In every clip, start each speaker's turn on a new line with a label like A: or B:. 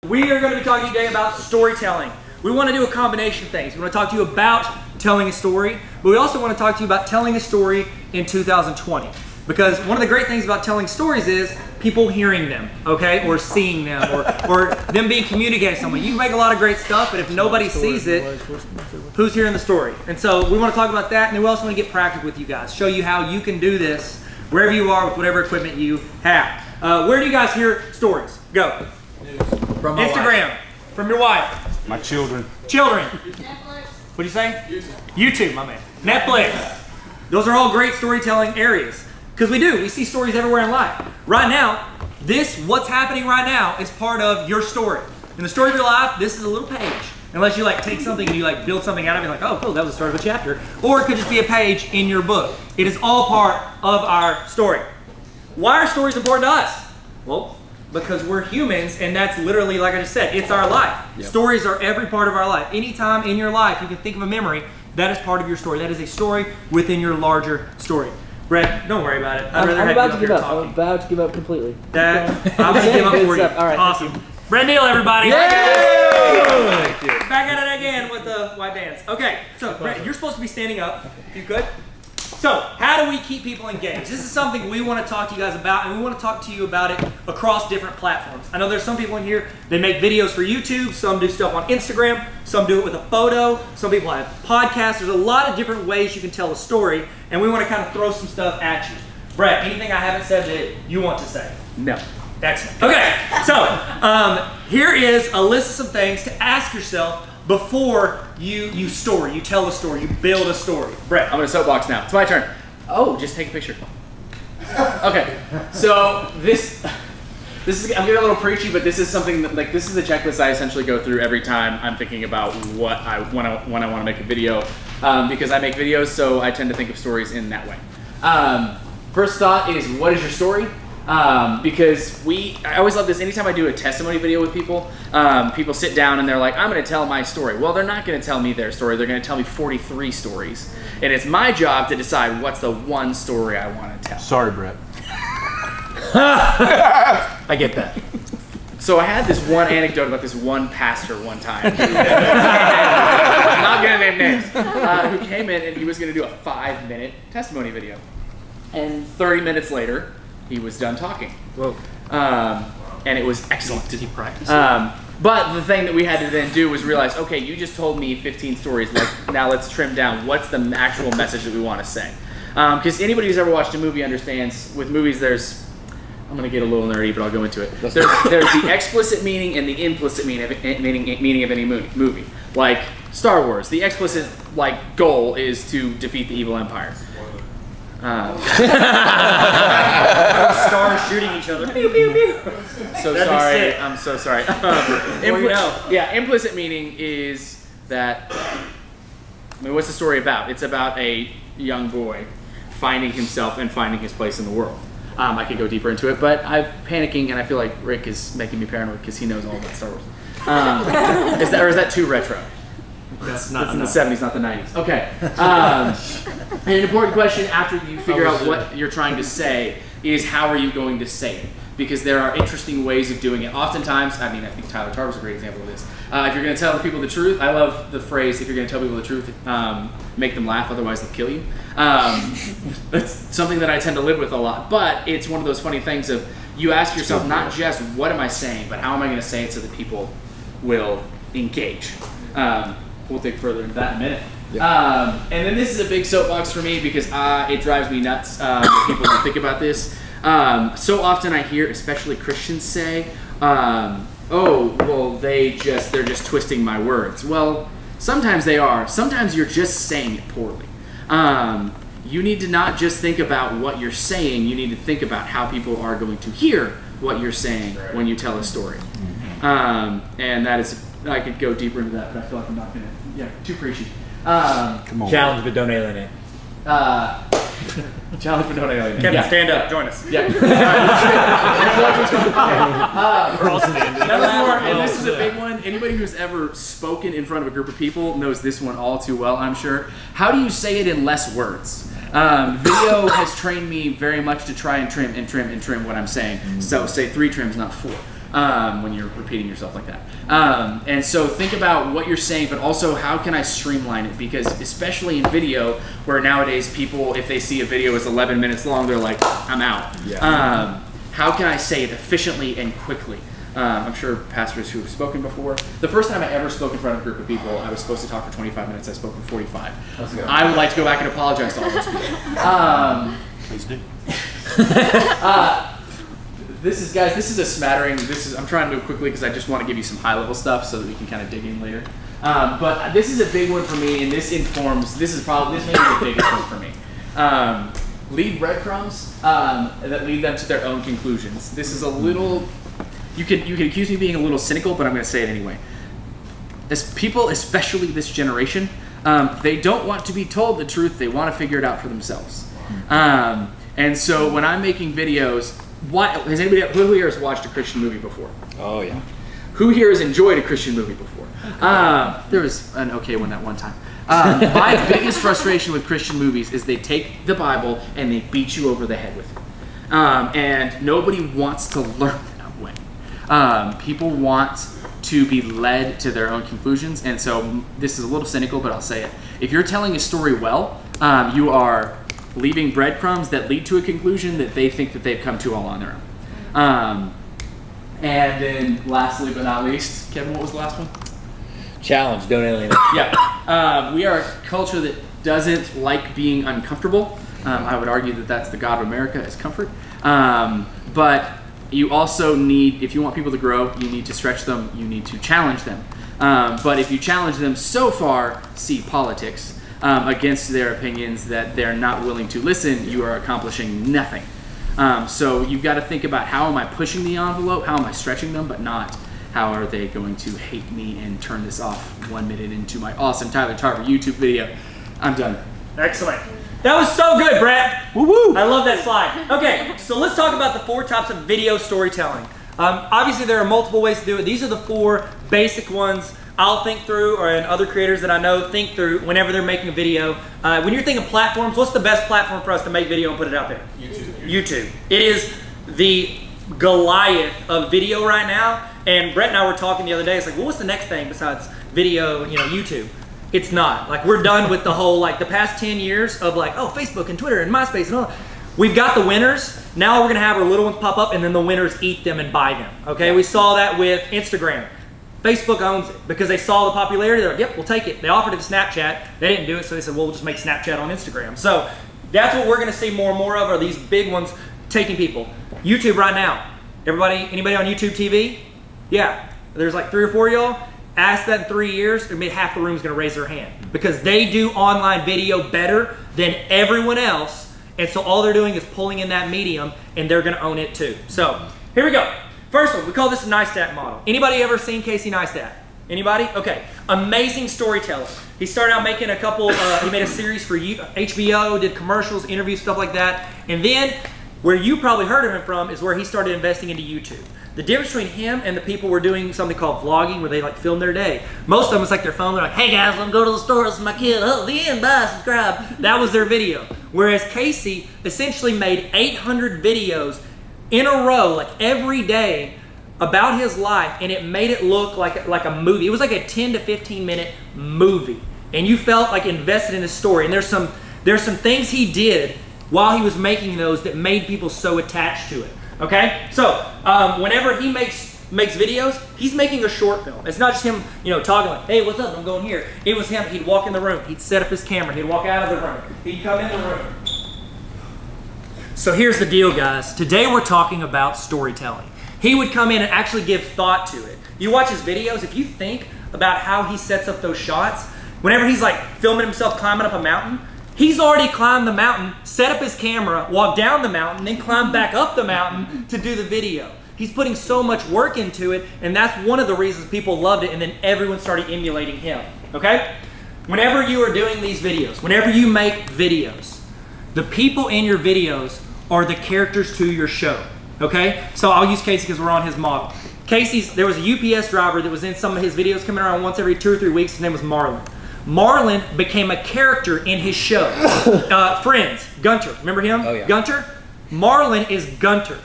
A: We are going to be talking today about storytelling. We want to do a combination of things. We want to talk to you about telling a story, but we also want to talk to you about telling a story in 2020. Because one of the great things about telling stories is people hearing them, okay, or seeing them, or them being communicated to someone. You can make a lot of great stuff, but if nobody sees it, who's hearing the story? And so we want to talk about that, and then we also want to get practical with you guys, show you how you can do this wherever you are with whatever equipment you have. Where do you guys hear stories? Go.
B: From my
A: Instagram.
B: wife.
A: From your wife.
B: My children.
A: Children.
C: Netflix.
A: What do you say? YouTube, my man. Netflix. Those are all great storytelling areas. Because we see stories everywhere in life. Right now, what's happening right now is part of your story. In the story of your life, this is a little page. Unless you like take something and you like build something out of it, like, oh cool, that was the start of a chapter. Or it could just be a page in your book. It is all part of our story. Why are stories important to us? Well, because we're humans, and that's literally, like I just said, it's our life. Yep. Stories are every part of our life. Anytime in your life you can think of a memory, that is part of your story. That is a story within your larger story. Brett, don't worry about it.
D: I'm about to give up. I'm about to give up completely.
A: I'm going to give up for you.
D: All right,
A: awesome. Brett Neal, everybody.
D: Yay!
A: Thank you. Back at it again with the white bands. Okay, so Brett, you're supposed to be standing up. You good? So, how do we keep people engaged? This is something we want to talk to you guys about, and we want to talk to you about it across different platforms. I know there's some people in here, they make videos for YouTube, some do stuff on Instagram, some do it with a photo, some people have podcasts. There's a lot of different ways you can tell a story, and we want to kind of throw some stuff at you. Brett, anything I haven't said that you want to say?
D: No.
A: Excellent. Okay, so here is a list of some things to ask yourself before you tell a story, you build a story. Brett.
E: I'm gonna soapbox now. It's my turn. Oh, just take a picture. Okay, so this is, I'm getting a little preachy, but this is something that, like, this is the checklist I essentially go through every time I'm thinking about when I want to make a video, because I make videos, so I tend to think of stories in that way. First thought is, what is your story? Because I always love this. Anytime I do a testimony video with people, people sit down and they're like, I'm going to tell my story. Well, they're not going to tell me their story. They're going to tell me 43 stories. And it's my job to decide what's the one story I want to tell.
B: Sorry, Brett.
A: I get that.
E: So I had this one anecdote about this one pastor one time. I'm not going to name names. Who came in and he was going to do a 5-minute testimony video. And 30 minutes later, he was done talking.
A: Whoa.
E: And it was excellent.
A: Did he practice?
E: But the thing that we had to then do was realize, okay, you just told me 15 stories. Now let's trim down. What's the actual message that we want to say? Because anybody who's ever watched a movie understands, with movies there's, I'm going to get a little nerdy, but I'll go into it. There's the explicit meaning and the implicit meaning of any movie. Like Star Wars, the explicit goal is to defeat the evil empire.
A: Stars shooting each other. Pew, pew, pew.
E: So sorry. I'm so sorry. Yeah, implicit meaning is that, I mean, what's the story about? It's about a young boy finding himself and finding his place in the world. I could go deeper into it, but I'm panicking and I feel like Rick is making me paranoid because he knows all about Star Wars. Is that too retro? It's in the 70s, not the 90s. Okay. An important question after you figure out what you're trying to say is, how are you going to say it? Because there are interesting ways of doing it. Oftentimes, I mean, I think Tyler Tarver is a great example of this. If you're going to tell people the truth, I love the phrase, if you're going to tell people the truth, make them laugh, otherwise they'll kill you. That's something that I tend to live with a lot. But it's one of those funny things of, you ask yourself not just, what am I saying, but how am I going to say it so that people will engage? We'll dig further into that in a minute. Yeah. And then this is a big soapbox for me because it drives me nuts when people think about this. So often I hear, especially Christians, say, oh, well, they're just twisting my words. Well, sometimes they are. Sometimes you're just saying it poorly. You need to not just think about what you're saying, you need to think about how people are going to hear what you're saying when you tell a story. And that is, I could go deeper into that, but I feel like I'm not gonna, too preachy.
B: Come on.
F: Challenge, but don't alienate.
E: Challenge, but don't alienate.
A: Kevin, stand up, join us.
E: Yeah. And this is a big one. Anybody who's ever spoken in front of a group of people knows this one all too well, I'm sure. How do you say it in less words? Video has trained me very much to try and trim what I'm saying. So say 3 trims, not 4. when you're repeating yourself like that. And so think about what you're saying, but also how can I streamline it? Because especially in video, where nowadays people, if they see a video is 11 minutes long, they're like, I'm out. Yeah. How can I say it efficiently and quickly? I'm sure pastors who have spoken before. The first time I ever spoke in front of a group of people, I was supposed to talk for 25 minutes. I spoke for 45. I would like to go back and apologize to all those people.
B: Please do.
E: This is a smattering. I'm trying to do it quickly because I just want to give you some high-level stuff so that we can kind of dig in later. But this is a big one for me, and this may be the biggest one for me. Lead breadcrumbs that lead them to their own conclusions. This is a little. You can accuse me of being a little cynical, but I'm going to say it anyway. As people, especially this generation, they don't want to be told the truth. They want to figure it out for themselves. And so when I'm making videos, who here has watched a Christian movie before?
B: Oh yeah.
E: Who here has enjoyed a Christian movie before? There was an okay one that one time. My biggest frustration with Christian movies is they take the Bible and they beat you over the head with it. And nobody wants to learn that way. People want to be led to their own conclusions, and so this is a little cynical, but I'll say it. If you're telling a story well, you are leaving breadcrumbs that lead to a conclusion that they think that they've come to all on their own. And then lastly but not least, Kevin, what was the last one?
B: Challenge, don't alienate.
E: Yeah, we are a culture that doesn't like being uncomfortable. I would argue that that's the God of America, is comfort. But you also need, if you want people to grow, you need to stretch them, you need to challenge them. But if you challenge them so far, see politics, against their opinions that they're not willing to listen, you are accomplishing nothing. So you've got to think about, how am I pushing the envelope, how am I stretching them, but not how are they going to hate me and turn this off 1 minute into my awesome Tyler Tarver YouTube video. I'm done.
A: Excellent. That was so good, Brett. Woo-woo. I love that slide. Okay, so let's talk about the 4 types of video storytelling. Obviously, there are multiple ways to do it. These are the 4 basic ones I'll think through, and other creators that I know think through whenever they're making a video. When you're thinking platforms, what's the best platform for us to make video and put it out there? YouTube. It is the Goliath of video right now. And Brett and I were talking the other day. It's like, well, what's the next thing besides video, YouTube? It's not. Like, we're done with the whole, like, the past 10 years of, like, oh, Facebook and Twitter and MySpace and all that. We've got the winners. Now we're going to have our little ones pop up, and then the winners eat them and buy them. Okay? We saw that with Instagram. Facebook owns it because they saw the popularity. They're like, yep, we'll take it. They offered it to Snapchat. They didn't do it, so they said, well, we'll just make Snapchat on Instagram. So that's what we're going to see more and more of, are these big ones taking people. YouTube right now. Anybody on YouTube TV? Yeah. There's like 3 or 4 of y'all. Ask that in 3 years, maybe half the room's going to raise their hand, because they do online video better than everyone else. And so all they're doing is pulling in that medium, and they're going to own it too. So here we go. First one, we call this a Neistat model. Anybody ever seen Casey Neistat? Anybody? Okay. Amazing storyteller. He started out making a couple, he made a series for HBO, did commercials, interviews, stuff like that. And then, where you probably heard of him from, is where he started investing into YouTube. The difference between him and the people who were doing something called vlogging, where they like film their day. Most of them, it's like their phone, they're like, hey guys, I'm going to the store, this is my kid, oh, the end, bye, subscribe. That was their video. Whereas Casey essentially made 800 videos in a row, like every day, about his life, and it made it look like a movie. It was like a 10 to 15 minute movie, and you felt like invested in his story. And there's some things he did while he was making those that made people so attached to it. Okay, so whenever he makes videos, he's making a short film. It's not just him, talking like, hey, what's up, I'm going here. It was him. He'd walk in the room, he'd set up his camera, he'd walk out of the room, he'd come in the room. So here's the deal, guys. Today we're talking about storytelling. He would come in and actually give thought to it. You watch his videos, if you think about how he sets up those shots, whenever he's like filming himself climbing up a mountain, he's already climbed the mountain, set up his camera, walked down the mountain, then climbed back up the mountain to do the video. He's putting so much work into it, and that's one of the reasons people loved it, and then everyone started emulating him, okay? Whenever you are doing these videos, whenever you make videos, the people in your videos are the characters to your show. Okay, so I'll use Casey because we're on his model. There was a UPS driver that was in some of his videos coming around once every 2 or 3 weeks. His name was Marlon. Marlon became a character in his show. Friends, Gunter, remember him?
B: Oh, yeah.
A: Gunter? Marlon is Gunter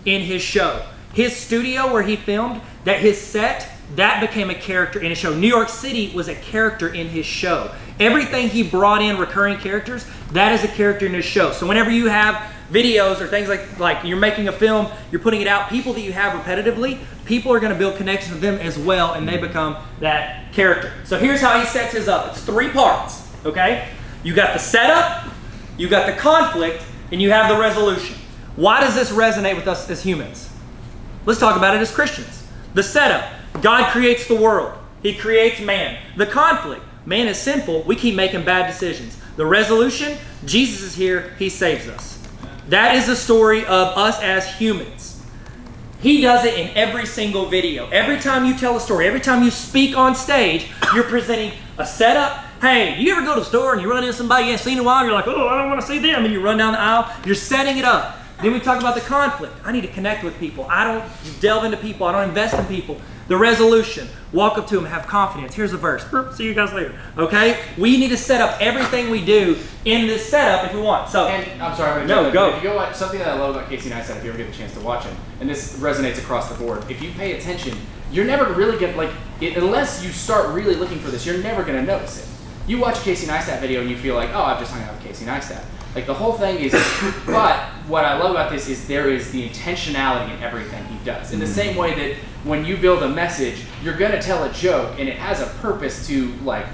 A: in his show. His studio where he filmed, that his set, that became a character in his show. New York City was a character in his show. Everything he brought in, recurring characters, that is a character in his show. So whenever you have videos or things like you're making a film, you're putting it out, people that you have repetitively, people are going to build connections with them as well, and they become that character. So here's how he sets his up. It's 3 parts, okay? You got the setup, you got the conflict, and you have the resolution. Why does this resonate with us as humans? Let's talk about it as Christians. The setup, God creates the world. He creates man. The conflict, man is sinful, we keep making bad decisions. The resolution, Jesus is here, he saves us. That is the story of us as humans. He does it in every single video. Every time you tell a story, every time you speak on stage, you're presenting a setup. Hey, do you ever go to the store and you run into somebody you ain't seen in a while, and you're like, oh, I don't want to see them, and you run down the aisle, you're setting it up. Then we talk about the conflict. I need to connect with people. I don't delve into people. I don't invest in people. The resolution, walk up to them, have confidence. Here's a verse. See you guys later. Okay? We need to set up everything we do in this setup if we want. So,
E: and I'm sorry,
A: no, go.
E: If you go watch something that I love about Casey Neistat, if you ever get the chance to watch him, and this resonates across the board. If you pay attention, you're never really gonna unless you start really looking for this, you're never gonna notice it. You watch a Casey Neistat video and you feel like, oh, I've just hung out with Casey Neistat. Like the whole thing is, but what I love about this is there is the intentionality in everything he does. In the same way that when you build a message, you're gonna tell a joke and it has a purpose to like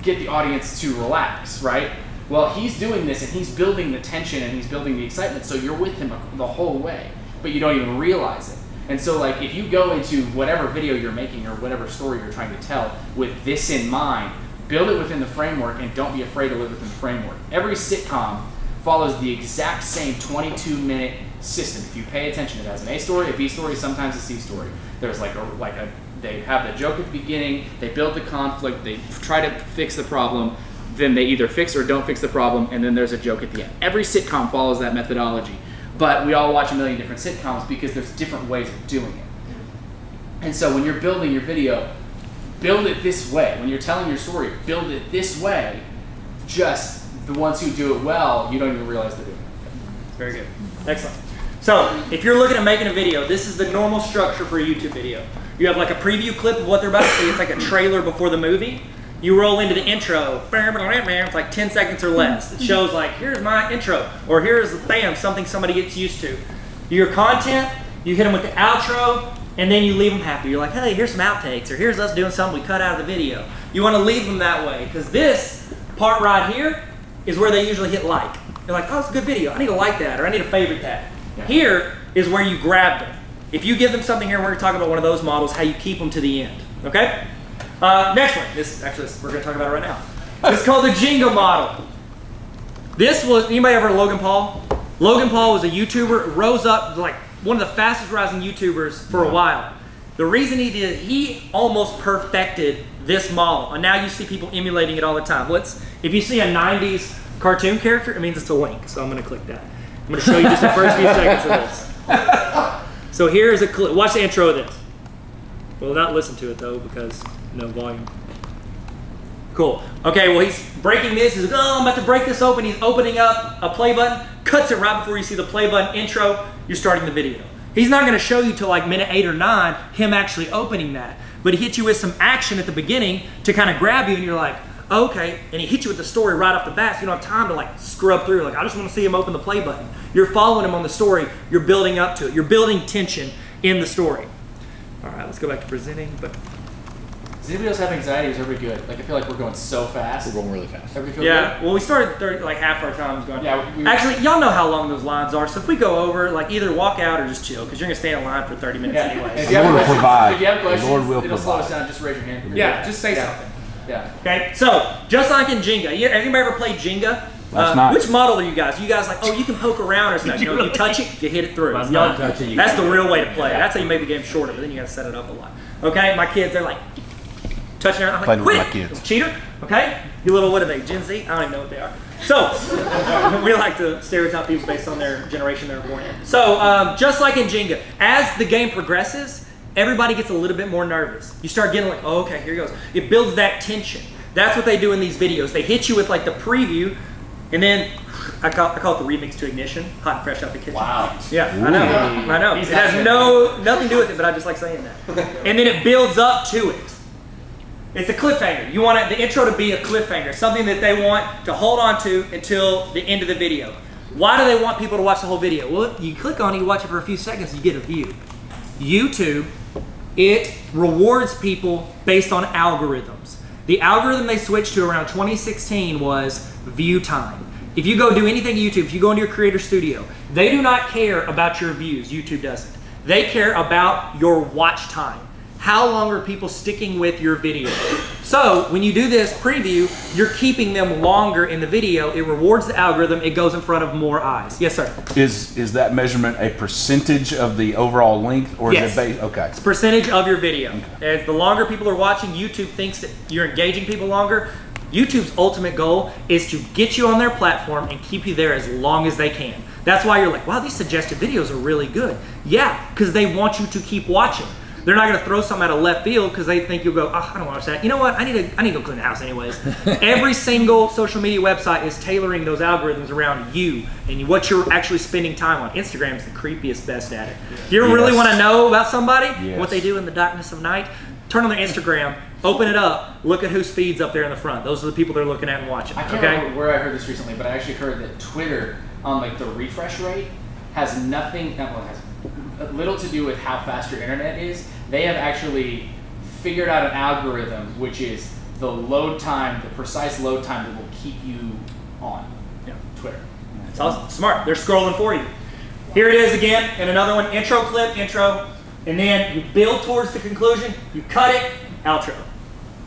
E: get the audience to relax, right? Well, he's doing this and he's building the tension and he's building the excitement, so you're with him the whole way, but you don't even realize it. And so like if you go into whatever video you're making or whatever story you're trying to tell with this in mind, build it within the framework and don't be afraid to live within the framework. Every sitcom follows the exact same 22-minute system. If you pay attention, it has an A story, a B story, sometimes a C story. There's they have the joke at the beginning, they build the conflict, they try to fix the problem, then they either fix or don't fix the problem, and then there's a joke at the end. Every sitcom follows that methodology, but we all watch a million different sitcoms because there's different ways of doing it. And so when you're building your video, build it this way. When you're telling your story, build it this way. Just the ones who do it well, you don't even realize they're doing it.
A: Very good. Excellent. So, if you're looking at making a video, this is the normal structure for a YouTube video. You have like a preview clip of what they're about to see. It's like a trailer before the movie. You roll into the intro. It's like 10 seconds or less. It shows like, here's my intro. Or here's, bam, something somebody gets used to. Your content, you hit them with the outro, and then you leave them happy. You're like, hey, here's some outtakes, or here's us doing something we cut out of the video. You want to leave them that way, because this part right here is where they usually hit like. They're like, oh, it's a good video. I need to like that, or I need to favorite that. Yeah. Here is where you grab them. If you give them something here, we're going to talk about one of those models, how you keep them to the end. Okay? Next one. We're going to talk about it right now. This is called the Jenga model. This was, anybody ever heard of Logan Paul? Logan Paul was a YouTuber, rose up like one of the fastest rising YouTubers for a while. The reason he did, he almost perfected this model, and now you see people emulating it all the time. If you see a 90s cartoon character, it means it's a link, so I'm going to click that. I'm going to show you just the first few seconds of this. So here's a clip. Watch the intro of this. Well, not listen to it though, because no volume. Cool. Okay, well he's breaking this. He's like, oh, I'm about to break this open. He's opening up a play button, cuts it right before you see the play button intro. You're starting the video. He's not going to show you till like minute 8 or 9 him actually opening that, but he hits you with some action at the beginning to kind of grab you, and you're like, oh, okay. And he hits you with the story right off the bat, so you don't have time to like scrub through. Like, I just want to see him open the play button. You're following him on the story. You're building up to it. You're building tension in the story. All right, let's go back to presenting. But
E: does anybody else have anxiety? Or is everybody good? Like, I feel like we're going so fast.
B: We're going really fast.
E: Everybody feel
A: yeah,
E: good?
A: well, we started like half our time going.
E: Yeah,
A: actually, y'all know how long those lines are. So if we go over, like, either walk out or just chill, because you're gonna stay in line for 30 minutes anyway.
E: If you have questions,
B: provide.
E: if you have questions,
B: The Lord will
E: it'll slow us
B: provide.
E: down. Just raise your hand.
A: Yeah, just say something.
E: Yeah.
A: Okay, so just like in Jenga, anybody ever played Jenga? Which model are you guys? You guys like, oh, you can poke around or something. You touch it, you hit it through.
B: That's
A: the real way to play. That's how you make the game shorter, but then you gotta set it up a lot. Okay, my kids, they're like touching around. I'm like, quit,
B: with my kids.
A: cheater. Okay, you little, what are they? Gen Z? I don't even know what they are. So we like to stereotype people based on their generation they were born in. So just like in Jenga, as the game progresses, everybody gets a little bit more nervous. You start getting like, oh, okay, here goes. It builds that tension. That's what they do in these videos. They hit you with like the preview, And then I call it the remix to Ignition, hot and fresh out the kitchen.
E: Wow.
A: Yeah, I know. It has nothing to do with it, but I just like saying that. And then it builds up to it. It's a cliffhanger. You want the intro to be a cliffhanger, something that they want to hold on to until the end of the video. Why do they want people to watch the whole video? Well, you click on it, you watch it for a few seconds, you get a view. YouTube, it rewards people based on algorithms. The algorithm they switched to around 2016 was view time. If you go do anything to YouTube, if you go into your creator studio, they do not care about your views. YouTube doesn't. They care about your watch time. How long are people sticking with your video? So when you do this preview, you're keeping them longer in the video. It rewards the algorithm. It goes in front of more eyes. Yes, sir.
C: Is that measurement a percentage of the overall length, or
A: yes.
C: is it based? Okay.
A: It's a percentage of your video. Okay. As the longer people are watching, YouTube thinks that you're engaging people longer. YouTube's ultimate goal is to get you on their platform and keep you there as long as they can. That's why you're like, wow, these suggested videos are really good. Yeah, because they want you to keep watching. They're not going to throw something out of left field because they think you'll go, oh, I don't want to watch that. You know what? I need to go clean the house anyways. Every single social media website is tailoring those algorithms around you and what you're actually spending time on. Instagram's the creepiest best at it. If you really want to know about somebody, what they do in the darkness of night, turn on their Instagram, open it up, look at whose feed's up there in the front. Those are the people they're looking at and watching.
E: I can't remember where I heard this recently, but I actually heard that Twitter, on like the refresh rate, has nothing, has little to do with how fast your internet is. They have actually figured out an algorithm which is the load time, the precise load time that will keep you on Twitter.
A: It's awesome. Smart. They're scrolling for you. Here it is again, and another one. Intro clip, intro, and then you build towards the conclusion, you cut it, outro.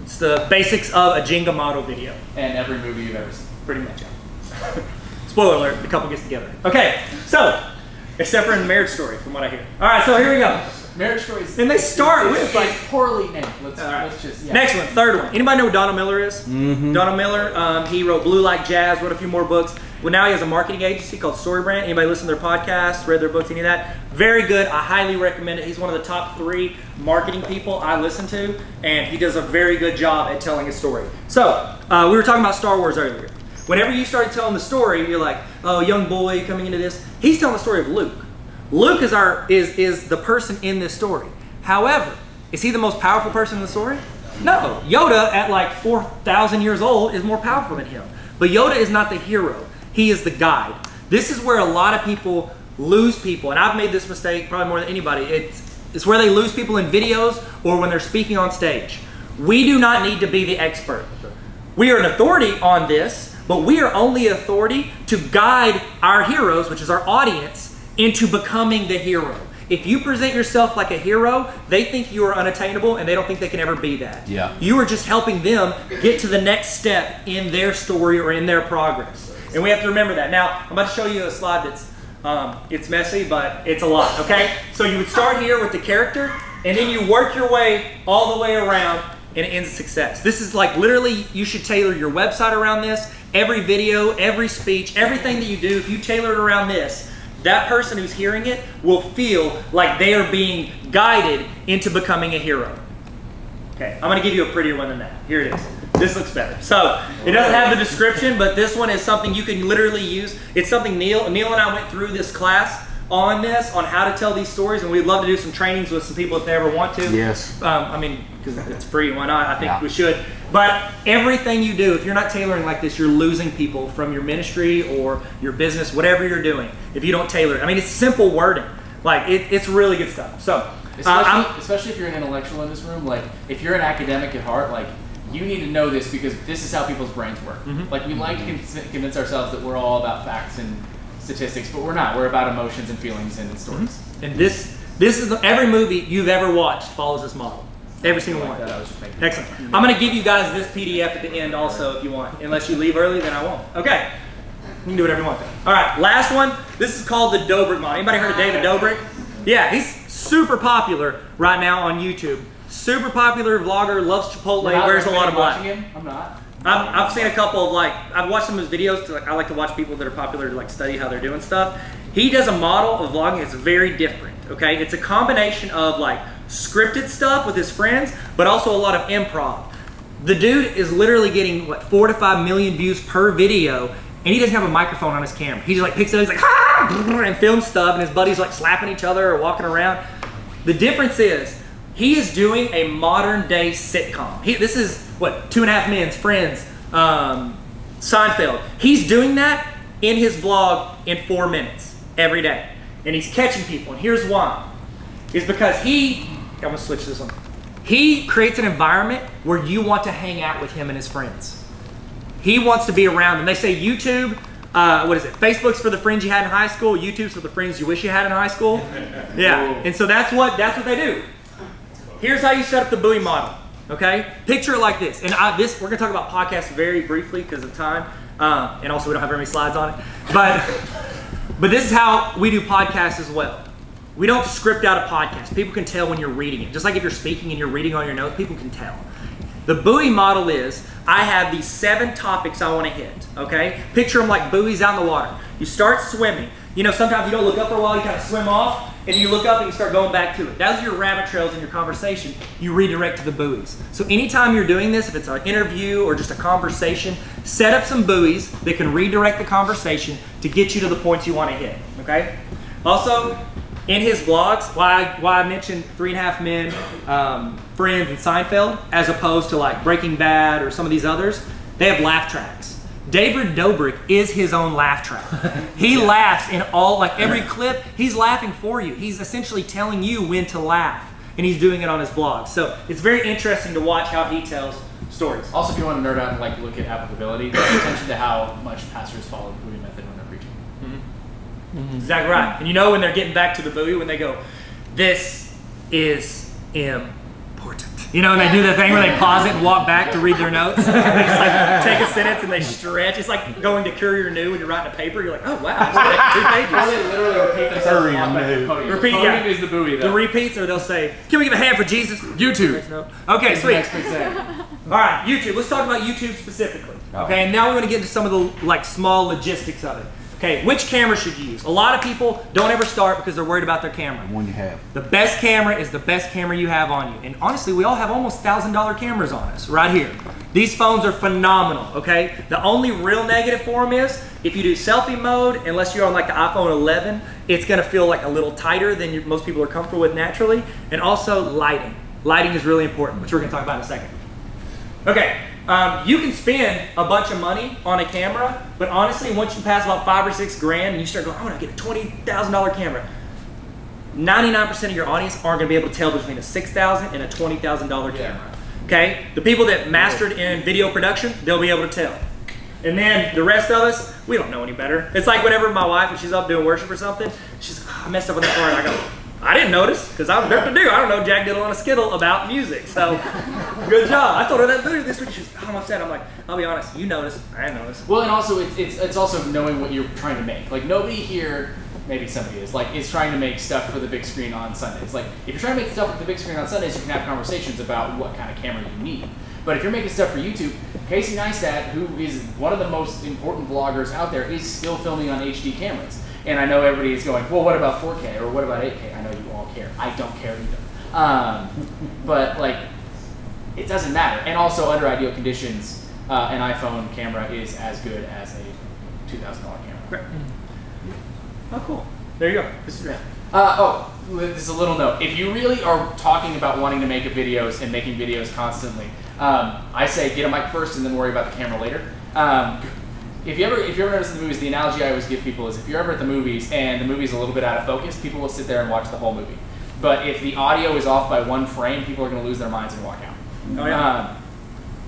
A: It's the basics of a Jenga model video.
E: And every movie you've ever seen.
A: Pretty much, yeah. Spoiler alert, the couple gets together. Okay, so, except for in Marriage Story, from what I hear. All right, so here we go.
E: Marriage Stories.
A: And they start with like
E: poorly named. Let's just
A: Next one, third one. Anybody know who Donald Miller is? Mm-hmm. Donald Miller, he wrote Blue Like Jazz, wrote a few more books. Well, now he has a marketing agency called StoryBrand. Anybody listen to their podcasts, read their books, any of that? Very good. I highly recommend it. He's one of the top 3 marketing people I listen to, and he does a very good job at telling a story. So, we were talking about Star Wars earlier. Whenever you started telling the story, you're like, oh, young boy coming into this. He's telling the story of Luke. Luke is the person in this story. However, is he the most powerful person in the story? No. Yoda, at like 4,000 years old, is more powerful than him. But Yoda is not the hero. He is the guide. This is where a lot of people lose people, and I've made this mistake probably more than anybody. It's where they lose people in videos or when they're speaking on stage. We do not need to be the expert. We are an authority on this, but we are only authority to guide our heroes, which is our audience, into becoming the hero. If you present yourself like a hero, they think you are unattainable and they don't think they can ever be that.
C: Yeah.
A: You are just helping them get to the next step in their story or in their progress. And we have to remember that. Now, I'm about to show you a slide that's, it's messy, but it's a lot, okay? So you would start here with the character, and then you work your way all the way around and it ends in success. This is like literally, you should tailor your website around this. Every video, every speech, everything that you do, if you tailor it around this, that person who's hearing it will feel like they are being guided into becoming a hero. Okay, I'm gonna give you a prettier one than that. Here it is. This looks better. So, it doesn't have the description, but this one is something you can literally use. It's something Neil and I went through this class on this, on how to tell these stories, and we'd love to do some trainings with some people if they ever want to.
C: Yes.
A: I mean, because it's free, why not? I think we should. But everything you do, if you're not tailoring like this, you're losing people from your ministry or your business, whatever you're doing, if you don't tailor it. I mean, it's simple wording. Like, it's really good stuff. So,
E: especially if you're an intellectual in this room, like, if you're an academic at heart, like, you need to know this because this is how people's brains work. Mm-hmm. Like, we like to convince ourselves that we're all about facts and statistics, but we're not. We're about emotions and feelings and stories.
A: Mm-hmm. And this is every movie you've ever watched follows this model. Every single one. Excellent. I'm going to give you guys this PDF at the end also if you want. Unless you leave early, then I won't. Okay. You can do whatever you want. All right, last one. This is called the Dobrik model. Anybody heard of David Dobrik? Yeah, he's super popular right now on YouTube. Super popular vlogger, loves Chipotle, wears a lot of black.
E: I'm not.
A: I've seen a couple of I've watched some of his videos. I like to watch people that are popular to study how they're doing stuff. He does a model of vlogging that's very different, okay? It's a combination of scripted stuff with his friends, but also a lot of improv. The dude is literally getting 4 to 5 million views per video, and he doesn't have a microphone on his camera. He just like picks it up, he's like, ah, and films stuff, and his buddies like slapping each other or walking around. The difference is, he is doing a modern day sitcom. This is what, 2.5 Men's, Friends, Seinfeld. He's doing that in his vlog in 4 minutes every day. And he's catching people, and here's why. It's because I'm gonna switch this one. He creates an environment where you want to hang out with him and his friends. He wants to be around them. They say YouTube, what is it? Facebook's for the friends you had in high school. YouTube's for the friends you wish you had in high school. Yeah, and so that's what they do. Here's how you set up the buoy model, okay? Picture it like this. And we're gonna talk about podcasts very briefly because of time. And also we don't have very many slides on it. But this is how we do podcasts as well. We don't script out a podcast. People can tell when you're reading it. Just like if you're speaking and you're reading on your notes, people can tell. The buoy model is, I have these 7 topics I want to hit, okay? Picture them like buoys out in the water. You start swimming. You know, sometimes you don't look up for a while, you kind of swim off, and you look up and you start going back to it. Those are your rabbit trails in your conversation. You redirect to the buoys. So anytime you're doing this, if it's an interview or just a conversation, set up some buoys that can redirect the conversation to get you to the points you want to hit, okay? Also, in his vlogs, why I mentioned 3.5 Men, Friends, and Seinfeld, as opposed to like Breaking Bad or some of these others, they have laugh tracks. David Dobrik is his own laugh track. He laughs in every clip, he's laughing for you. He's essentially telling you when to laugh, and he's doing it on his vlog. So it's very interesting to watch how he tells stories.
E: Also, if you want to nerd out and like look at applicability, pay attention to how much pastors follow the buoy method when they're preaching.
A: Exactly right. And you know when they're getting back to the buoy, when they go, this is important. You know, and they do the thing where they pause it and walk back to read their notes. They just like take a sentence and they stretch. It's like going to Courier New when you're writing a paper. You're like, oh wow, it's 2 pages.
E: They literally repeat themselves.
A: Repeat,
E: the podium is the buoy, though.
A: The repeats, or they'll say, can we give a hand for Jesus?
C: YouTube.
A: Okay, sweet.
E: All
A: right, YouTube. Let's talk about YouTube specifically. Okay, and now we're going to get into some of the like small logistics of it. Okay, which camera should you use? A lot of people don't ever start because they're worried about their camera.
C: The one you have.
A: The best camera is the best camera you have on you. And honestly, we all have almost $1,000 cameras on us right here. These phones are phenomenal, okay? The only real negative for them is if you do selfie mode, unless you're on like the iPhone 11, it's gonna feel like a little tighter than most people are comfortable with naturally. And also lighting. Lighting is really important, which we're gonna talk about in a second. Okay. You can spend a bunch of money on a camera, but honestly, once you pass about 5 or 6 grand and you start going, I want to get a $20,000 camera, 99% of your audience aren't going to be able to tell between a $6,000 and a $20,000 camera. Okay? The people that mastered in video production, they'll be able to tell. And then the rest of us, we don't know any better. It's like whenever my wife, when she's up doing worship or something, she's like, oh, I messed up on the part, and I go, I didn't notice, because I was there to do. I don't know Jack Diddle on a Skittle about music, so good job. I told her that this week. She was, I'm upset. I'm like, I'll be honest, you noticed. I didn't notice.
E: Well, and also it's also knowing what you're trying to make. Like nobody here, maybe somebody is trying to make stuff for the big screen on Sundays. Like if you're trying to make stuff for the big screen on Sundays, you can have conversations about what kind of camera you need. But if you're making stuff for YouTube, Casey Neistat, who is one of the most important vloggers out there, is still filming on HD cameras. And I know everybody is going, well, what about 4K or what about 8K? I know you all care. I don't care either. But like, it doesn't matter. And also, under ideal conditions, an iPhone camera is as good as a $2,000 camera.
A: Great. Oh, cool. There you go. This is
E: Just a little note. If you really are talking about wanting to make videos and making videos constantly, I say get a mic first and then worry about the camera later. If you ever notice in the movies, the analogy I always give people is if you're ever at the movies and the movie's a little bit out of focus, people will sit there and watch the whole movie. But if the audio is off by 1 frame, people are going to lose their minds and walk out.
A: Oh, yeah.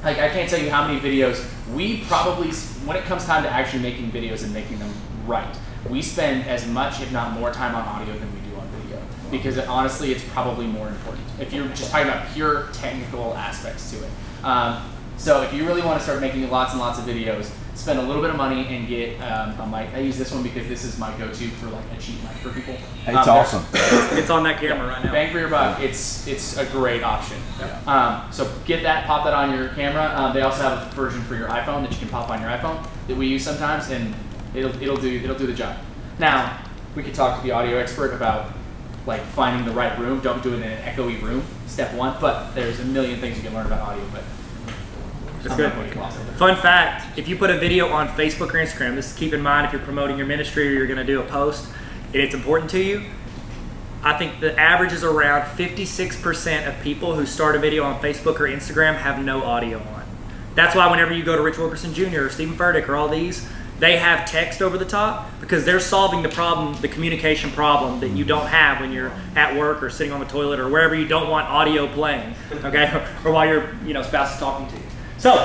E: Like I can't tell you how many videos we probably, when it comes time to actually making videos and making them right, we spend as much, if not more, time on audio than we do on video. Because honestly, it's probably more important. If you're just talking about pure technical aspects to it. So if you really want to start making lots and lots of videos, spend a little bit of money and get a mic. I use this one because this is my go-to for like a cheap mic for people.
C: It's awesome.
A: It's on that camera right now.
E: Bang for your buck. It's a great option.
A: Yeah.
E: So get that, pop that on your camera. They also have a version for your iPhone that you can pop on your iPhone that we use sometimes, and it'll do the job. Now we could talk to the audio expert about like finding the right room. Don't do it in an echoey room. Step 1. But there's a million things you can learn about audio. But
A: That's good. Fun fact, if you put a video on Facebook or Instagram, this is keep in mind if you're promoting your ministry or you're going to do a post and it's important to you, I think the average is around 56% of people who start a video on Facebook or Instagram have no audio on. That's why whenever you go to Rich Wilkerson Jr. or Stephen Furtick or all these, they have text over the top because they're solving the problem, the communication problem that you don't have when you're at work or sitting on the toilet or wherever you don't want audio playing, okay? Or while your spouse is talking to you. So,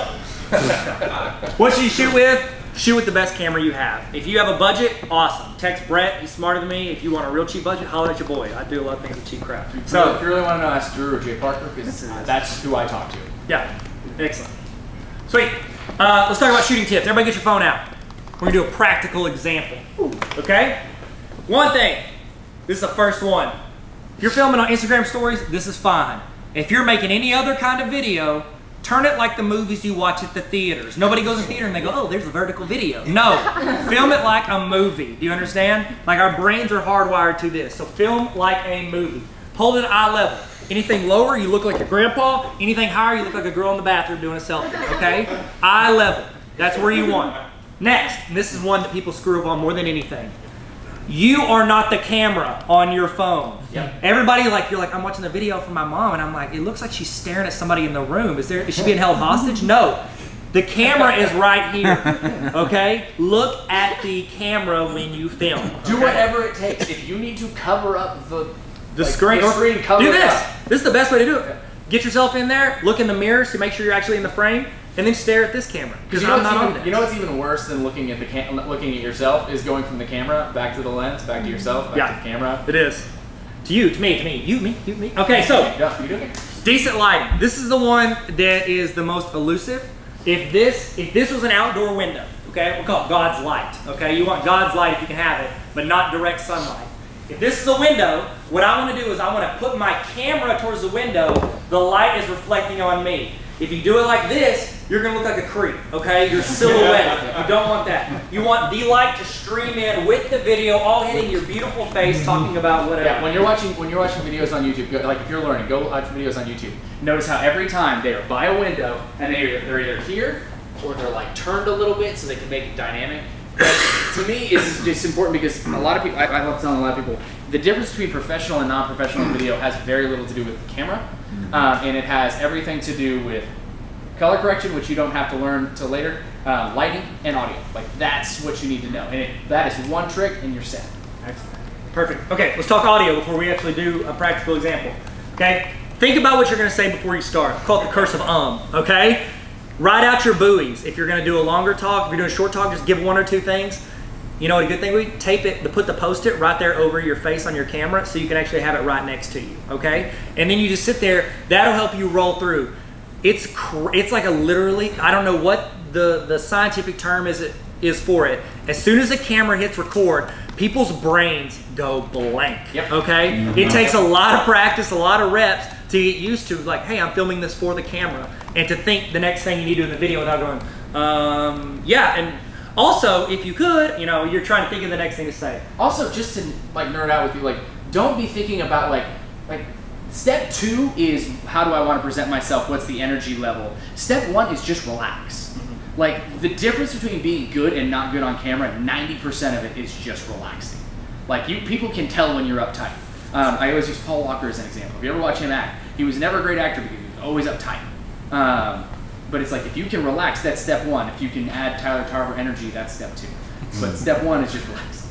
A: what should you shoot with? Shoot with the best camera you have. If you have a budget, awesome. Text Brett, he's smarter than me. If you want a real cheap budget, holler at your boy. I do a lot of things with cheap crap.
E: So, if you really want to know, ask Drew or Jay Parker because that's who I talk to.
A: Yeah, excellent. Sweet. Let's talk about shooting tips. Everybody get your phone out. We're gonna do a practical example, okay? One thing, this is the first one. If you're filming on Instagram stories, this is fine. If you're making any other kind of video, turn it like the movies you watch at the theaters. Nobody goes to the theater and they go, oh, there's a vertical video. No, film it like a movie. Do you understand? Like our brains are hardwired to this. So film like a movie. Hold it at eye level. Anything lower, you look like your grandpa. Anything higher, you look like a girl in the bathroom doing a selfie, okay? Eye level, that's where you want. Next, and this is one that people screw up on more than anything. You are not the camera on your phone. Yep. Everybody, you're like, I'm watching the video from my mom, and I'm like, it looks like she's staring at somebody in the room. Is she being held hostage? No. The camera is right here, okay? Look at the camera when you film. Okay?
E: Do whatever it takes. If you need to cover up the
A: screen,
E: cover
A: do this.
E: Up.
A: This is the best way to do it. Get yourself in there, look in the mirror to make sure you're actually in the frame, and then stare at this camera. Because I'm not on this.
E: You know what's even worse than looking at looking at yourself is going from the camera back to the lens, back to yourself, back to the camera.
A: It is. To you, to me, you, me. Okay, so
E: yeah, you do it.
A: Decent lighting. This is the one that is the most elusive. If this was an outdoor window, okay, we'll call it God's light. Okay, you want God's light if you can have it, but not direct sunlight. If this is a window, what I want to do is I want to put my camera towards the window. The light is reflecting on me. If you do it like this, you're going to look like a creep, okay? You're silhouetted. You don't want that. You want the light to stream in with the video, all hitting your beautiful face, talking about whatever.
E: Yeah, when you're watching videos on YouTube, like if you're learning, go watch videos on YouTube. Notice how every time they are by a window and they're either here or they're like turned a little bit so they can make it dynamic. To me, it's just important because a lot of people, I love telling a lot of people, the difference between professional and non-professional video has very little to do with the camera, and it has everything to do with color correction, which you don't have to learn till later, lighting, and audio. Like that's what you need to know, and that is one trick, and you're set.
A: Excellent. Perfect. Okay, let's talk audio before we actually do a practical example. Okay, think about what you're going to say before you start. Call it the curse of okay? Write out your buoys. If you're going to do a longer talk, if you're doing a short talk, just give one or two things. You know what a good thing would be? Tape it, put the post-it right there over your face on your camera so you can actually have it right next to you, okay? And then you just sit there. That'll help you roll through. It's like a literally, I don't know what the scientific term is for it. As soon as the camera hits record, people's brains go blank, okay? It takes a lot of practice, a lot of reps to get used to, like, hey, I'm filming this for the camera, and to think the next thing you need to do in the video without going, yeah, and also, if you could, you're trying to think of the next thing to say.
E: Also, just to like nerd out with you, like, don't be thinking about like step 2 is how do I want to present myself? What's the energy level? Step 1 is just relax. Like the difference between being good and not good on camera, 90% of it is just relaxing. Like people can tell when you're uptight. I always use Paul Walker as an example. If you ever watch him act, he was never a great actor because he was always uptight. But it's like if you can relax, that's step 1. If you can add Tyler Tarver energy, that's step 2. But step 1 is just relax.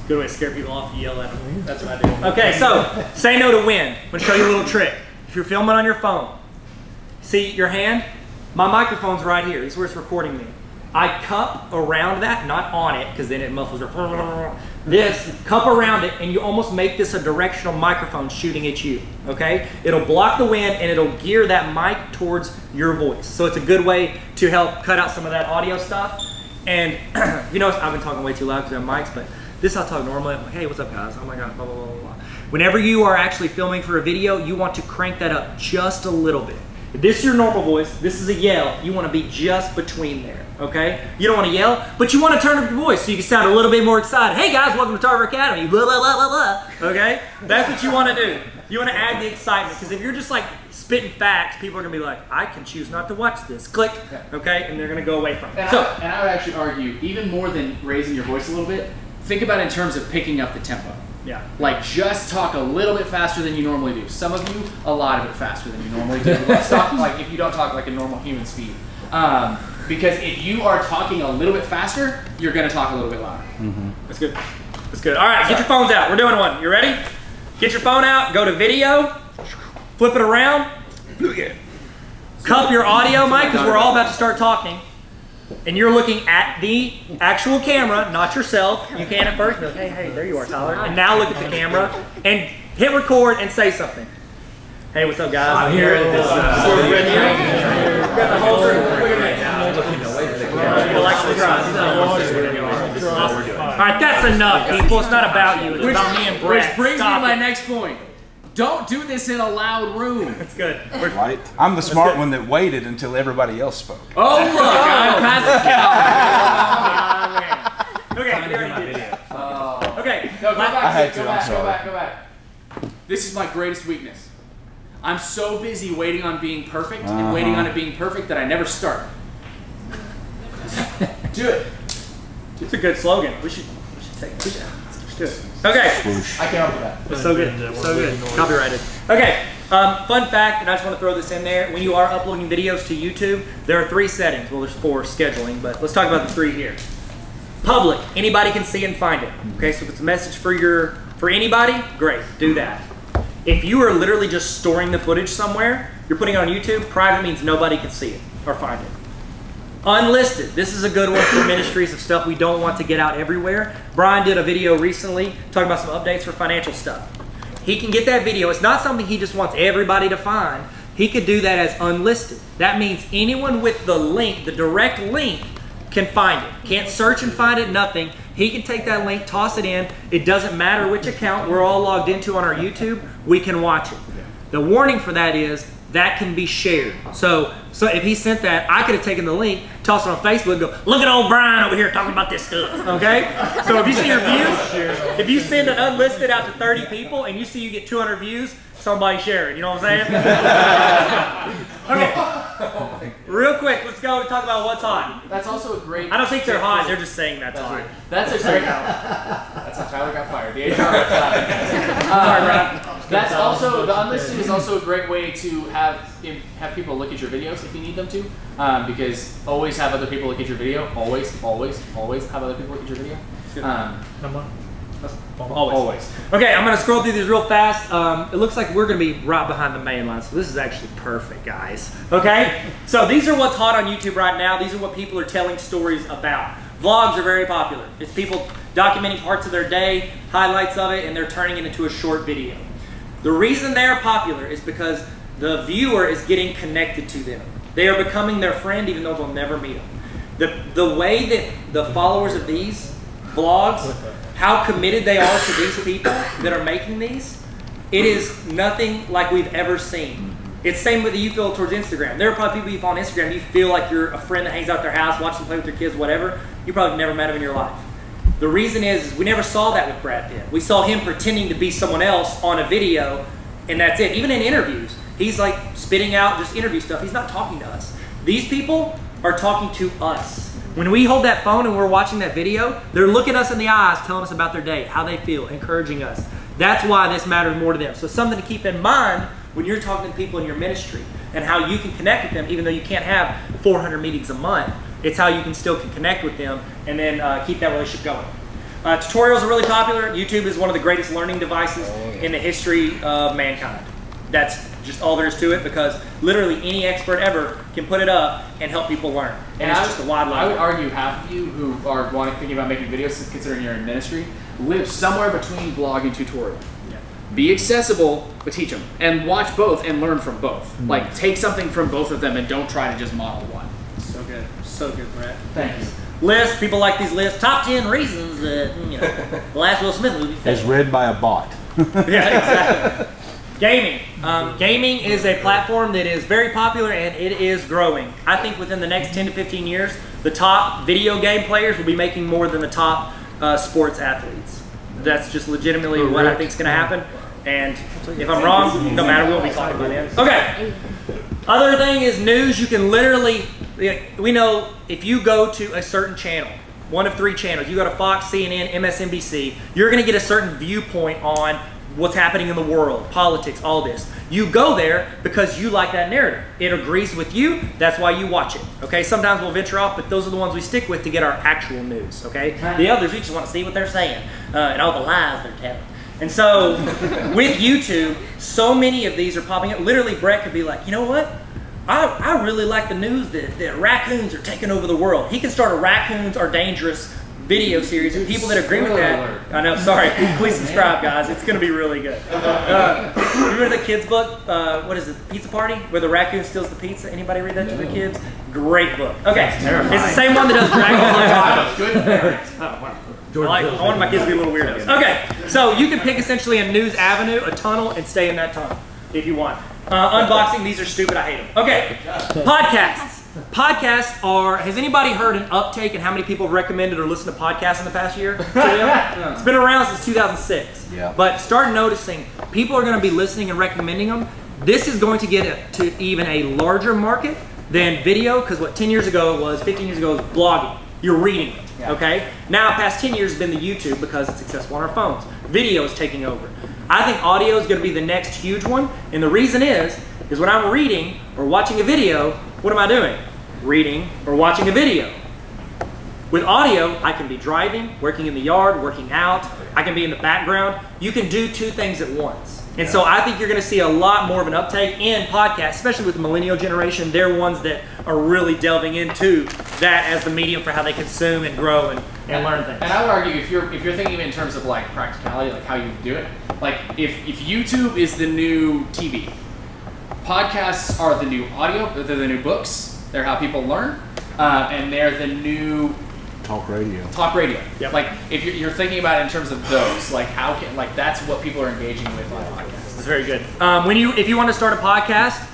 A: Good way to scare people off, you yell at them. That's what I do. Okay, so say no to wind. I'm gonna show you a little trick. If you're filming on your phone, see your hand? My microphone's right here. This is where it's recording me. I cup around that, not on it, because then it muffles your this, cup around it, and you almost make this a directional microphone shooting at you, okay? It'll block the wind, and it'll gear that mic towards your voice. So it's a good way to help cut out some of that audio stuff. And you know, I've been talking way too loud because I have mics, but this is how I talk normally. I'm like, hey, what's up, guys? Oh my God, blah, blah, blah, blah. Whenever you are actually filming for a video, you want to crank that up just a little bit. If this is your normal voice, this is a yell, you want to be just between there, okay? You don't want to yell, but you want to turn up your voice so you can sound a little bit more excited. Hey guys, welcome to Tarver Academy, blah, blah, blah, blah, blah, okay? That's what you want to do. You want to add the excitement, because if you're just like spitting facts, people are gonna be like, I can choose not to watch this. Click, okay, and they're gonna go away from it.
E: And I would actually argue, even more than raising your voice a little bit, think about it in terms of picking up the tempo.
A: Yeah.
E: Like, just talk a little bit faster than you normally do. Some of you, a lot of it faster than you normally do. Let's talk like if you don't talk like a normal human speed. Because if you are talking a little bit faster, you're gonna talk a little bit louder.
A: That's good. That's good. All right, get your phones out. We're doing one. You ready? Get your phone out, go to video, flip it around, cup your audio mic, because we're all about to start talking. And you're looking at the actual camera, not yourself. You can at first, but hey, there you are, Tyler. And now look at the camera and hit record and say something. Hey, what's up, guys? I'm here at this got the whole group. Look at me. All right, that's enough, people. It's not about you. It's about me and Brett.
E: Which brings me to my next point. Don't do this in a loud room.
A: That's good.
C: Right? I'm the smart one that waited until everybody else spoke.
E: Oh, look, I'm past
A: the Okay, we already did it. Okay,
E: no, go back.
C: I had to,
E: Go
C: I'm
E: back,
C: sorry.
E: go back. This is my greatest weakness. I'm so busy waiting on being perfect and waiting on it being perfect that I never start. Do it.
A: It's a good slogan. We should take it. Let's do it. Okay.
E: I came up with that.
A: It's so good. So good. Copyrighted. Okay. Fun fact, and I just want to throw this in there. When you are uploading videos to YouTube, there are 3 settings. Well, there's 4 scheduling, but let's talk about the 3 here. Public. Anybody can see and find it. Okay, so if it's a message for anybody, great. Do that. If you are literally just storing the footage somewhere, you're putting it on YouTube, private means nobody can see it or find it. Unlisted. This is a good one for ministries of stuff we don't want to get out everywhere. Brian did a video recently talking about some updates for financial stuff. He can get that video. It's not something he just wants everybody to find. He could do that as unlisted. That means anyone with the link, the direct link, can find it. Can't search and find it, nothing. He can take that link, toss it in. It doesn't matter which account we're all logged into on our YouTube, we can watch it. The warning for that is that can be shared. So if he sent that, I could have taken the link, tossed it on Facebook, and go, look at old Brian over here talking about this stuff, okay? So if you see your views, if you send an unlisted out to 30 people and you see you get 200 views, somebody share it, you know what I'm saying? Okay, real quick, let's go and talk about what's hot.
E: That's also a great...
A: I don't think they're hot, they're just saying that's hot.
E: That's a great... That's how Tyler got fired. The HR got fired. That's also, the unlisted is also a great way to have people look at your videos if you need them to, because always have other people look at your video. Always have other people look at your video. Always.
A: Okay, I'm gonna scroll through these real fast. It looks like we're gonna be right behind the main line, so this is actually perfect, guys. Okay, so these are what's hot on YouTube right now. These are what people are telling stories about. Vlogs are very popular. It's people documenting parts of their day, highlights of it, and they're turning it into a short video. The reason they're popular is because the viewer is getting connected to them. They are becoming their friend even though they'll never meet them. The way that the followers of these vlogs, how committed they are to these people that are making these, it is nothing like we've ever seen. It's the same with you feel towards Instagram. There are probably people you follow on Instagram, you feel like you're a friend that hangs out at their house, watches them play with their kids, whatever. You probably never met them in your life. The reason is we never saw that with Brad Pitt. We saw him pretending to be someone else on a video, and that's it. Even in interviews, he's like spitting out just interview stuff. He's not talking to us. These people are talking to us. When we hold that phone and we're watching that video, they're looking us in the eyes, telling us about their day, how they feel, encouraging us. That's why this matters more to them. So something to keep in mind when you're talking to people in your ministry and how you can connect with them, even though you can't have 400 meetings a month. It's how you can still connect with them and then keep that relationship going. Tutorials are really popular. YouTube is one of the greatest learning devices in the history of mankind. That's just all there is to it, because literally any expert ever can put it up and help people learn. And it's just a wide level.
E: I would argue half of you who are thinking about making videos, considering you're in ministry, live somewhere between vlog and tutorial. Yeah. Be accessible, but teach them. And watch both and learn from both. Mm-hmm. Like, take something from both of them and don't try to just model one.
A: So good. So good, Brett.
E: Thanks.
A: Lists, people like these lists. Top 10 reasons that, you know, the last Will Smith movie.
C: As read by a bot.
A: Yeah, exactly. Gaming. Gaming is a platform that is very popular and it is growing. I think within the next 10 to 15 years, the top video game players will be making more than the top sports athletes. That's just legitimately what I think is going to happen. And if I'm wrong, no matter, we'll be talking about it. Okay. Other thing is news. You can literally, we know if you go to a certain channel, one of 3 channels, you go to Fox, CNN, MSNBC, you're going to get a certain viewpoint on what's happening in the world, politics, all this. You go there because you like that narrative. It agrees with you, that's why you watch it. Okay, sometimes we'll venture off, but those are the ones we stick with to get our actual news. Okay, the others, we just want to see what they're saying and all the lies they're telling. And so with YouTube, so many of these are popping up. Literally, Brett could be like, you know what? I really like the news that raccoons are taking over the world. He can start a Raccoons Are Dangerous video series, and people that agree with that, I know, sorry, please subscribe, guys. It's going to be really good. Remember the kids' book, what is it, Pizza Party, where the raccoon steals the pizza? Anybody read that to their kids? Great book. Okay, it's the same one that does Dragon Ball. I want my kids to be little weirdos. Okay, so you can pick essentially a news avenue, a tunnel, and stay in that tunnel if you want. Unboxing, these are stupid, I hate them. Okay, podcasts. Podcasts are, has anybody heard an uptake in how many people have recommended or listened to podcasts in the past year? It's been around since 2006.
C: Yeah.
A: But start noticing, people are going to be listening and recommending them. This is going to get to even a larger market than video, because what 10 years ago was, 15 years ago was blogging. You're reading it, okay? Now, past 10 years has been the YouTube because it's accessible on our phones. Video is taking over. I think audio is going to be the next huge one, and the reason is when I'm reading or watching a video, what am I doing? Reading or watching a video. With audio, I can be driving, working in the yard, working out. I can be in the background. You can do 2 things at once. And so I think you're going to see a lot more of an uptake in podcasts, especially with the millennial generation. They're ones that are really delving into that as the medium for how they consume and grow and learn things.
E: And I would argue, if you're thinking in terms of like practicality, like how you do it, like if YouTube is the new TV, podcasts are the new audio, they're the new books, they're how people learn, and they're the new
C: talk radio.
E: Talk radio.
A: Yep.
E: Like if you're thinking about it in terms of those, like how can, like that's what people are engaging with on podcasts.
A: It's very good. If you want to start a podcast,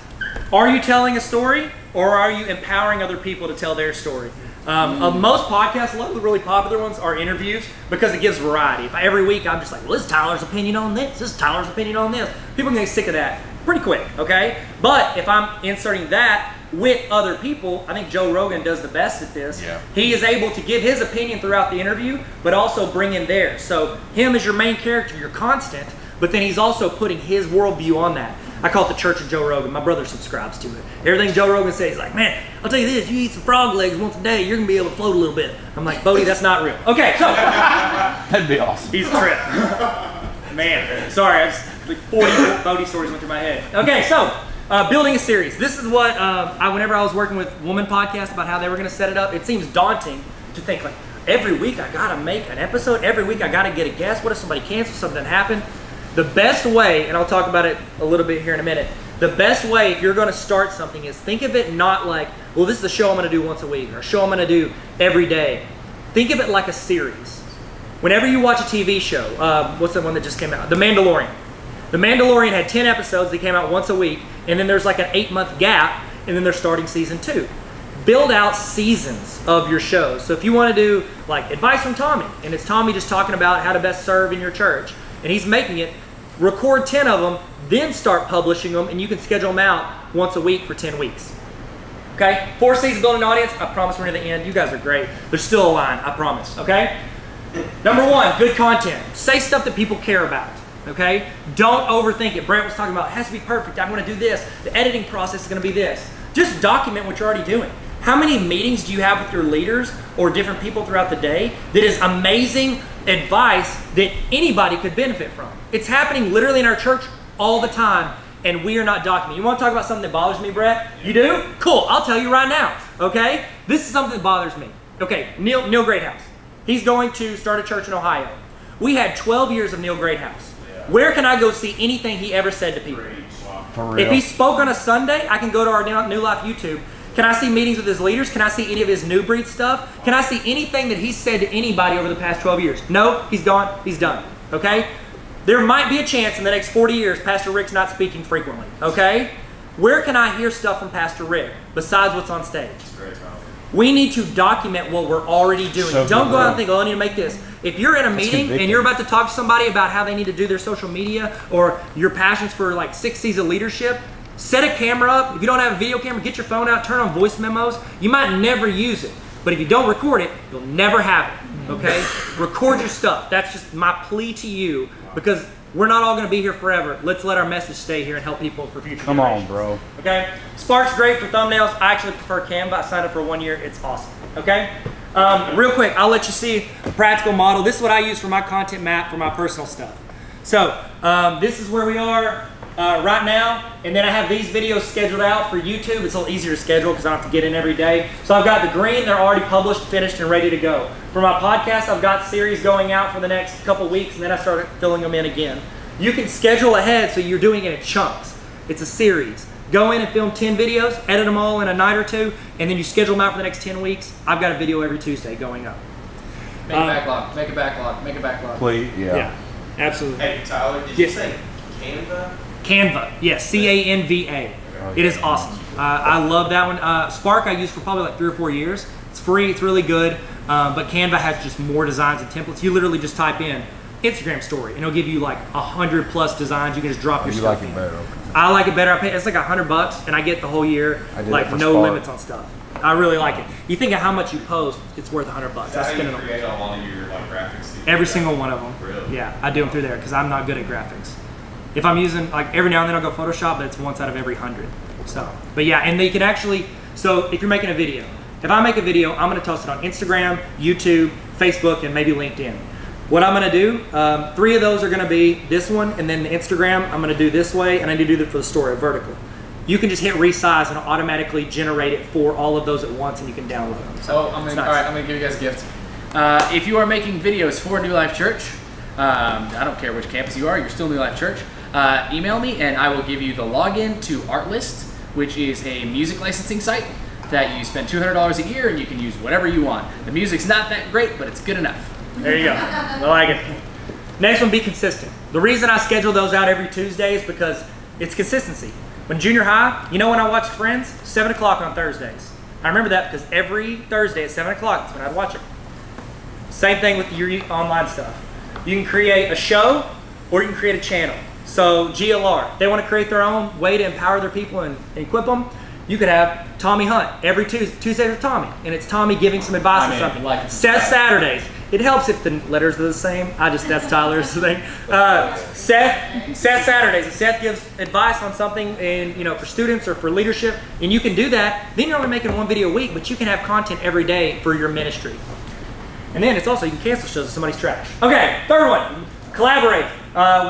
A: are you telling a story or are you empowering other people to tell their story? Most podcasts, a lot of the really popular ones are interviews because it gives variety. If every week I'm just like, well, this is Tyler's opinion on this, this is Tyler's opinion on this, people can get sick of that pretty quick, okay? But if I'm inserting that with other people, I think Joe Rogan does the best at this.
C: Yeah.
A: He is able to give his opinion throughout the interview, but also bring in theirs. So him as your main character, you're constant, but then he's also putting his worldview on that. I call it the Church of Joe Rogan. My brother subscribes to it. Everything Joe Rogan says, he's like, man, I'll tell you this, you eat some frog legs once a day, you're going to be able to float a little bit. I'm like, Bodie, that's not real. Okay, so.
C: That'd be awesome.
A: He's a trip. Man, sorry, like 40 Bodie stories went through my head. Okay, so building a series. This is what, whenever I was working with Woman Podcast about how they were going to set it up, it seems daunting to think like, every week I got to make an episode, every week I got to get a guest, what if somebody cancels, something happened? The best way, and I'll talk about it a little bit here in a minute, the best way if you're going to start something is think of it not like, well, this is a show I'm going to do once a week or a show I'm going to do every day. Think of it like a series. Whenever you watch a TV show, what's the one that just came out? The Mandalorian. The Mandalorian had 10 episodes that came out once a week, and then there's like an 8-month gap, and then they're starting season 2. Build out seasons of your shows. So if you want to do like advice from Tommy, and it's Tommy just talking about how to best serve in your church, and he's making it, record 10 of them, then start publishing them, and you can schedule them out once a week for 10 weeks. Okay? 4 seasons building an audience. I promise we're near the end. You guys are great. There's still a line. I promise. Okay? Number 1, good content. Say stuff that people care about. Okay? Don't overthink it. Brent was talking about it has to be perfect. I'm going to do this. The editing process is going to be this. Just document what you're already doing. How many meetings do you have with your leaders or different people throughout the day that is amazing advice that anybody could benefit from? It's happening literally in our church all the time, and we are not documenting. You want to talk about something that bothers me, Brett? You do? Cool. I'll tell you right now. Okay? This is something that bothers me. Okay, Neil Greathouse. He's going to start a church in Ohio. We had 12 years of Neil Greathouse. Where can I go see anything he ever said to people?
C: For real.
A: If he spoke on a Sunday, I can go to our New Life YouTube. Can I see meetings with his leaders? Can I see any of his New Breed stuff? Can I see anything that he's said to anybody over the past 12 years? No, he's gone, he's done, okay? There might be a chance in the next 40 years Pastor Rick's not speaking frequently, okay? Where can I hear stuff from Pastor Rick besides what's on stage? We need to document what we're already doing.
C: So
A: Don't go out and think, oh, I need to make this. If you're in a meeting
C: convicting.
A: and you're about to talk to somebody about how they need to do their social media or your passions for like 6 C's of leadership, set a camera up. If you don't have a video camera, get your phone out, turn on voice memos. You might never use it, but if you don't record it, you'll never have it, okay? Record your stuff. That's just my plea to you, because we're not all gonna be here forever. Let's let our message stay here and help people for future
C: Come on,
A: generations.
C: bro.
A: Okay? Spark's great for thumbnails. I actually prefer Canva. I signed up for 1 year. It's awesome, okay? Real quick, I'll let you see a practical model. This is what I use for my content map for my personal stuff. So, this is where we are right now, and then I have these videos scheduled out for YouTube. It's a little easier to schedule because I don't have to get in every day. So I've got the green, they're already published, finished, and ready to go. For my podcast, I've got series going out for the next couple weeks, and then I started filling them in again. You can schedule ahead so you're doing it in chunks. It's a series. Go in and film 10 videos, edit them all in a night or two, and then you schedule them out for the next 10 weeks. I've got a video every Tuesday going up.
E: Make a backlog, make a backlog, make a backlog.
C: Please, yeah.
A: Absolutely.
F: Hey, Tyler, did you say Canva?
A: Canva, yes, C-A-N-V-A. It is awesome. I love that one. Spark I used for probably like 3 or 4 years. It's free, it's really good, but Canva has just more designs and templates. You literally just type in Instagram story, and it'll give you like 100+ designs. You can just drop your
C: You
A: stuff
C: like it
A: in.
C: better, okay.
A: I like it better. I pay, it's like $100, and I get the whole year,
C: I did
A: like
C: it for
A: no
C: Spark.
A: limits on stuff. I really like it. You think of how much you post, it's worth $100. I
F: That's
A: spend
F: how
A: it
F: you
A: on
F: create all of your like graphics.
A: every single one of them.
F: Really?
A: Yeah, I do them through there because I'm not good at graphics. If I'm using, like every now and then I'll go Photoshop, but it's once out of every 100. So, but yeah, and they can actually, so if you're making a video, if I make a video, I'm gonna toss it on Instagram, YouTube, Facebook, and maybe LinkedIn. What I'm gonna do, 3 of those are gonna be this one, and then the Instagram, I'm gonna do this way, and I need to do that for the story, vertical. You can just hit resize and it'll automatically generate it for all of those at once, and you can download them. So
E: I'm
A: it's
E: gonna,
A: nice.
E: all right, I'm gonna give you guys a gift. If you are making videos for New Life Church, I don't care which campus you are, you're still New Life Church, email me and I will give you the login to Artlist, which is a music licensing site that you spend $200 a year and you can use whatever you want. The music's not that great, but it's good enough.
A: There you go. I like it. Next one, be consistent. The reason I schedule those out every Tuesday is because it's consistency. When junior high, you know when I watched Friends? 7 o'clock on Thursdays. I remember that because every Thursday at 7 o'clock, that's when I'd watch it. Same thing with your online stuff. You can create a show or you can create a channel. So GLR, they want to create their own way to empower their people and equip them. You could have Tommy Hunt every Tuesday with Tommy, and it's Tommy giving some advice on something.
E: like
A: Seth Saturdays. It helps if the letters are the same. That's Tyler's thing. Seth Saturdays. And Seth gives advice on something, and for students or for leadership, and you can do that. Then you're only making 1 video a week, but you can have content every day for your ministry. And then it's also, you can cancel shows if somebody's trash. Okay, third one, collaborate.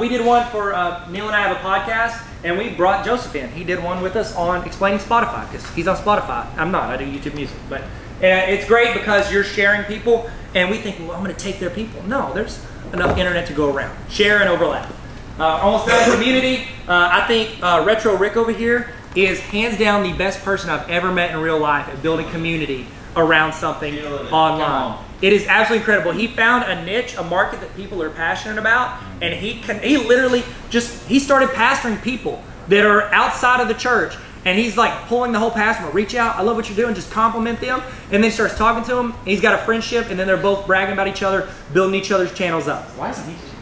A: We did one for, Neil and I have a podcast, and we brought Joseph in. He did one with us on explaining Spotify, because he's on Spotify. I'm not, I do YouTube music. But it's great because you're sharing people, and we think, well, I'm gonna take their people. No, there's enough internet to go around. Share and overlap. Almost done community. I think Retro Rick over here is hands down the best person I've ever met in real life at building community around something online. It is absolutely incredible. He found a niche, a market that people are passionate about, and he literally he started pastoring people that are outside of the church, and he's like pulling the whole pastor, reach out, I love what you're doing, just compliment them, and then starts talking to them. He's got a friendship, and then they're both bragging about each other, building each other's channels up.
E: Why isn't he teaching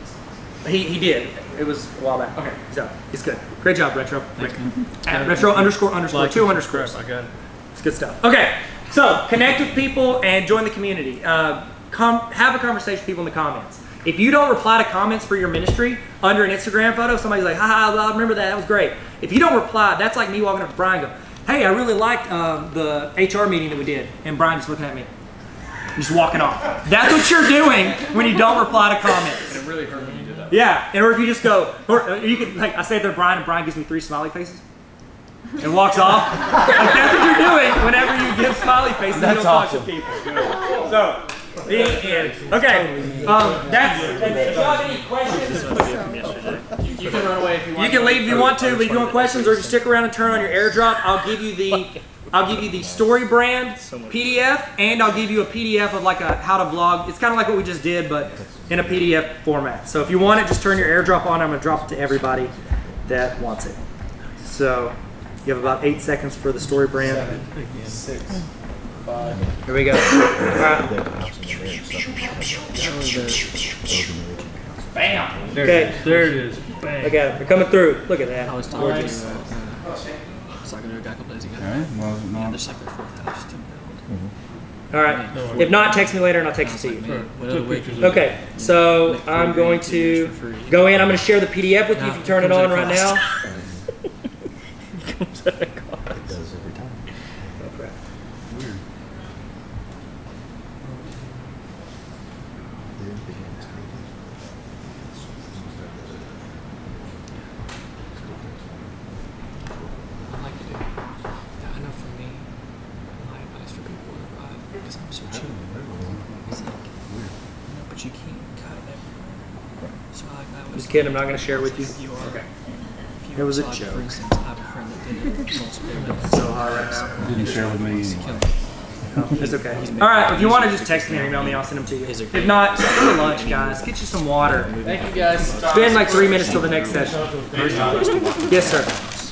E: this?
A: He did. It was a while back.
E: Okay.
A: So, it's good. Great job, Retro. Retro _ 2 underscores.
G: I got it.
A: It's good stuff. Okay, so connect with people and join the community. Have a conversation with people in the comments. If you don't reply to comments for your ministry under an Instagram photo, somebody's like, haha, I remember that, that was great. If you don't reply, that's like me walking up to Brian and go, hey, I really liked the HR meeting that we did. And Brian just looking at me, just walking off. That's what you're doing when you don't reply to comments.
E: It really hurt when you did that.
A: Yeah, and or if you just go, or you could, like, I say to Brian, and Brian gives me 3 smiley faces and walks off. Like, that's what you're doing whenever you give smiley faces and you don't talk to people. So, the end. Okay, that's, if you have any questions,
E: You can run away if you want.
A: you can leave if you want to, but if you want questions or just stick around and turn on your AirDrop, I'll give you the story brand PDF, and I'll give you a PDF of like a how to vlog. It's kind of like what we just did, but in a PDF format. So if you want it, just turn your AirDrop on. I'm gonna drop it to everybody that wants it. So you have about 8 seconds for the story brand.
C: 6.
A: Here we go. All right.
E: Bam.
A: Okay.
G: There it is. Bang.
A: Look at it. They're coming through. Look at that.
D: I was talking to I was talking to a guy a couple days ago.
C: Alright, well,
D: Yeah,
C: no.
D: there's like their fourth house to build.
A: All right. If not, text me later and I'll text it to you.
D: What other way could you
A: Okay, so I'm going to go in. I'm going to share the PDF with you if you turn it on right now.
D: It comes at a cost.
B: It does every time.
A: Oh, crap.
D: I like to do. I know for me, my advice for people because I'm so cheap. It's like, but you can't cut everywhere. So I like that.
A: Just kidding. I'm not going to share it with you.
D: You are. Okay.
A: It was a
D: For
A: joke.
D: instance, I have a friend that did it. So hard right now.
C: Didn't share with me.
A: It's okay. All right, if you want to just text me or email me, I'll send them to you. If not, go to lunch, guys. Get you some water.
E: Thank you guys.
A: It's been like 3 minutes till the next session. Yes, sir.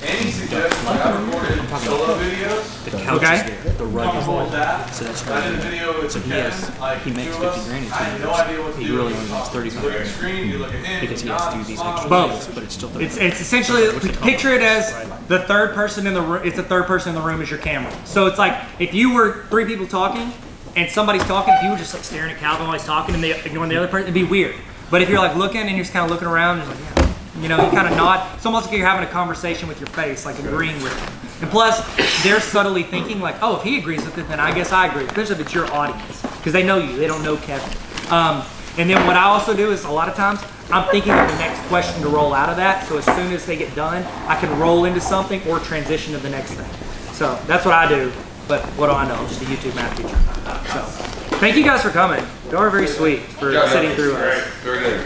F: Any suggestions? I recorded solo videos.
D: The couch
A: Okay.
D: is there. The rug is
F: All
D: there.
F: that.
D: So that's
F: I did a
D: right.
F: video with
D: So he
F: Ken,
D: has,
F: like
D: he makes
F: 2 of
D: 50
F: us.
D: grand in 2
F: I had no
D: years.
F: idea what to
D: He
F: do.
D: really only makes 35
F: Bigger
D: grand.
F: screen, you look at him,
D: Because he has to do these extra
A: Boom.
D: things, but it's still
A: It's essentially, picture it as the third person in the room. It's the third person in the room is your camera. So it's like if you were 3 people talking and somebody's talking, if you were just like staring at Calvin while he's talking and they ignoring the other person, it'd be weird. But if you're like looking and you're just kind of looking around, and just like, yeah, you know, you kind of nod. It's almost like you're having a conversation with your face, like agreeing with it. And plus, they're subtly thinking like, oh, if he agrees with it, then I guess I agree. Especially if it's your audience, because they know you, they don't know Kevin. And then what I also do is a lot of times I'm thinking of the next question to roll out of that. So as soon as they get done, I can roll into something or transition to the next thing. So that's what I do. But what do I know? I'm just a YouTube math teacher. So thank you guys for coming. Y'all are very sweet for sitting through us.
F: Very good.